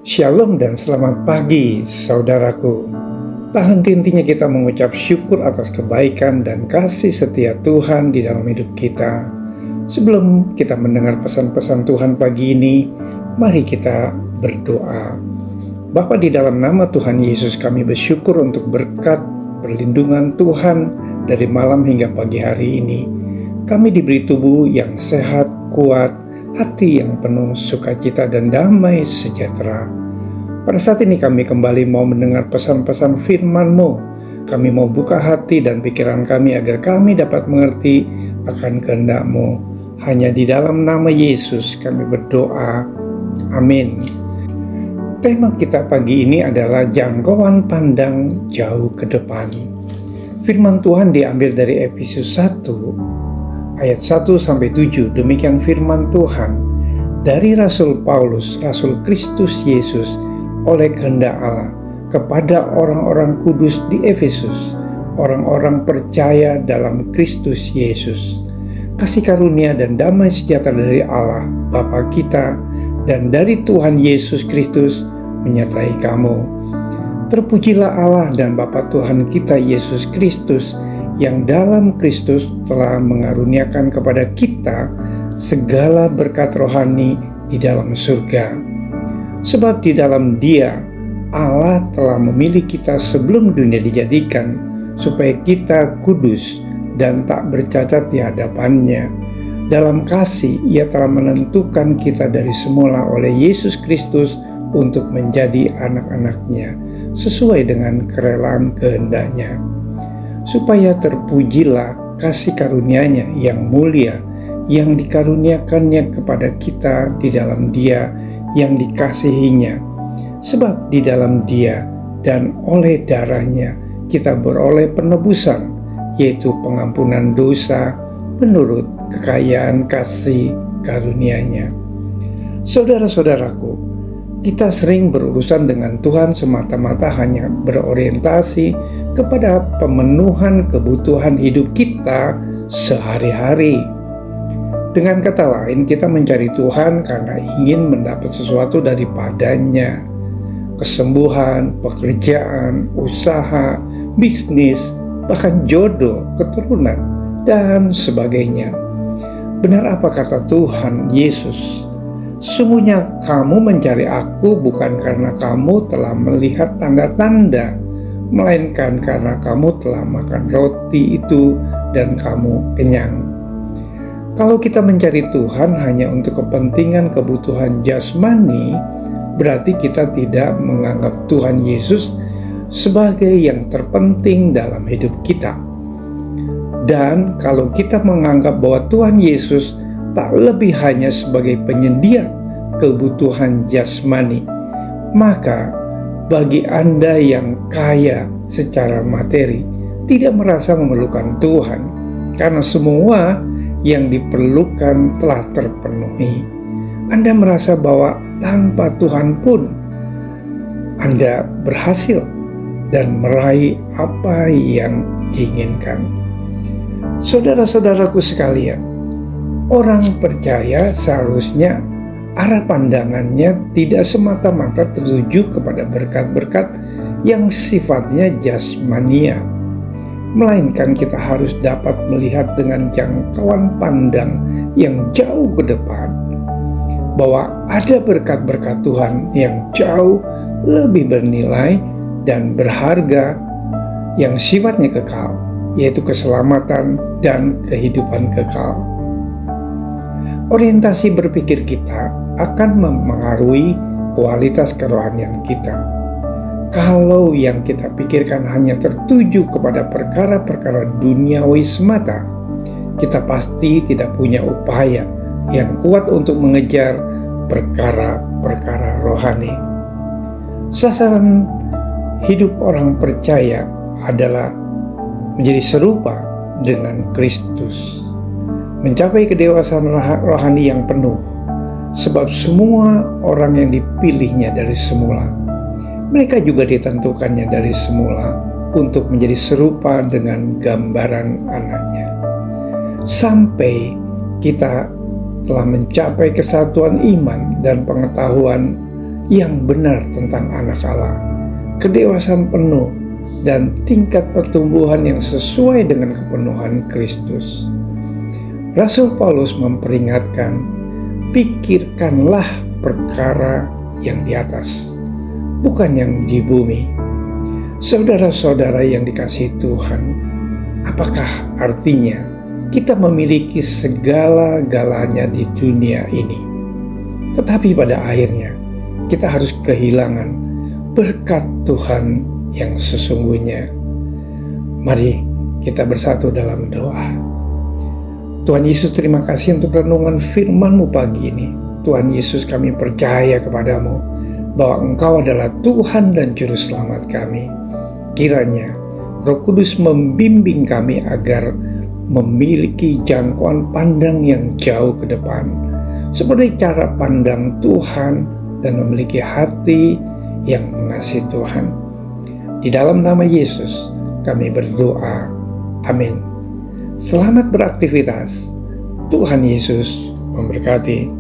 Shalom dan selamat pagi saudaraku. Tak henti-hentinya kita mengucap syukur atas kebaikan dan kasih setia Tuhan di dalam hidup kita. Sebelum kita mendengar pesan-pesan Tuhan pagi ini, mari kita berdoa. Bapa, di dalam nama Tuhan Yesus kami bersyukur untuk berkat perlindungan Tuhan dari malam hingga pagi hari ini. Kami diberi tubuh yang sehat, kuat, hati yang penuh sukacita dan damai sejahtera. Pada saat ini kami kembali mau mendengar pesan-pesan firman-Mu. Kami mau buka hati dan pikiran kami agar kami dapat mengerti akan kehendak-Mu. Hanya di dalam nama Yesus kami berdoa. Amin. Tema kita pagi ini adalah jangkauan pandang jauh ke depan. Firman Tuhan diambil dari Efesus 1 ayat 1-7. Demikian firman Tuhan dari Rasul Paulus, Rasul Kristus Yesus, oleh kehendak Allah kepada orang-orang kudus di Efesus, orang-orang percaya dalam Kristus Yesus. Kasih karunia dan damai sejahtera dari Allah Bapa kita dan dari Tuhan Yesus Kristus menyertai kamu. Terpujilah Allah dan Bapa Tuhan kita Yesus Kristus, yang dalam Kristus telah mengaruniakan kepada kita segala berkat rohani di dalam surga. Sebab di dalam Dia Allah telah memilih kita sebelum dunia dijadikan, supaya kita kudus dan tak bercacat di hadapan-Nya. Dalam kasih Ia telah menentukan kita dari semula oleh Yesus Kristus untuk menjadi anak-anak-Nya, sesuai dengan kerelaan kehendak-Nya, supaya terpujilah kasih karunia-Nya yang mulia, yang dikaruniakannya kepada kita di dalam Dia yang dikasihi-Nya. Sebab di dalam Dia dan oleh darah-Nya kita beroleh penebusan, yaitu pengampunan dosa menurut kekayaan kasih karunia-Nya. Saudara-saudaraku, kita sering berurusan dengan Tuhan semata-mata hanya berorientasi kepada pemenuhan kebutuhan hidup kita sehari-hari. Dengan kata lain, kita mencari Tuhan karena ingin mendapat sesuatu daripadanya. Kesembuhan, pekerjaan, usaha, bisnis, bahkan jodoh, keturunan, dan sebagainya. Benar apa kata Tuhan Yesus? Sesungguhnya kamu mencari aku bukan karena kamu telah melihat tanda-tanda, melainkan karena kamu telah makan roti itu dan kamu kenyang. Kalau kita mencari Tuhan hanya untuk kepentingan kebutuhan jasmani, berarti kita tidak menganggap Tuhan Yesus sebagai yang terpenting dalam hidup kita. Dan kalau kita menganggap bahwa Tuhan Yesus tak lebih hanya sebagai penyedia kebutuhan jasmani, maka bagi Anda yang kaya secara materi tidak merasa memerlukan Tuhan, karena semua yang diperlukan telah terpenuhi. Anda merasa bahwa tanpa Tuhan pun Anda berhasil dan meraih apa yang diinginkan. Saudara-saudaraku sekalian, orang percaya seharusnya arah pandangannya tidak semata-mata tertuju kepada berkat-berkat yang sifatnya jasmania, melainkan kita harus dapat melihat dengan jangkauan pandang yang jauh ke depan, bahwa ada berkat-berkat Tuhan yang jauh lebih bernilai dan berharga yang sifatnya kekal, yaitu keselamatan dan kehidupan kekal. Orientasi berpikir kita akan memengaruhi kualitas kerohanian kita. Kalau yang kita pikirkan hanya tertuju kepada perkara-perkara duniawi semata, kita pasti tidak punya upaya yang kuat untuk mengejar perkara-perkara rohani. Sasaran hidup orang percaya adalah menjadi serupa dengan Kristus, mencapai kedewasaan rohani yang penuh, sebab semua orang yang dipilihnya dari semula, mereka juga ditentukannya dari semula untuk menjadi serupa dengan gambaran anaknya, sampai kita telah mencapai kesatuan iman dan pengetahuan yang benar tentang anak Allah, kedewasaan penuh, dan tingkat pertumbuhan yang sesuai dengan kepenuhan Kristus. Rasul Paulus memperingatkan, pikirkanlah perkara yang di atas, bukan yang di bumi. Saudara-saudara yang dikasihi Tuhan, apakah artinya kita memiliki segala-galanya di dunia ini, tetapi pada akhirnya kita harus kehilangan berkat Tuhan yang sesungguhnya? Mari kita bersatu dalam doa. Tuhan Yesus, terima kasih untuk renungan firman-Mu pagi ini. Tuhan Yesus, kami percaya kepadamu bahwa Engkau adalah Tuhan dan Juru Selamat kami. Kiranya Roh Kudus membimbing kami agar memiliki jangkauan pandang yang jauh ke depan, seperti cara pandang Tuhan, dan memiliki hati yang mengasihi Tuhan. Di dalam nama Yesus kami berdoa. Amin. Selamat beraktivitas. Tuhan Yesus memberkati.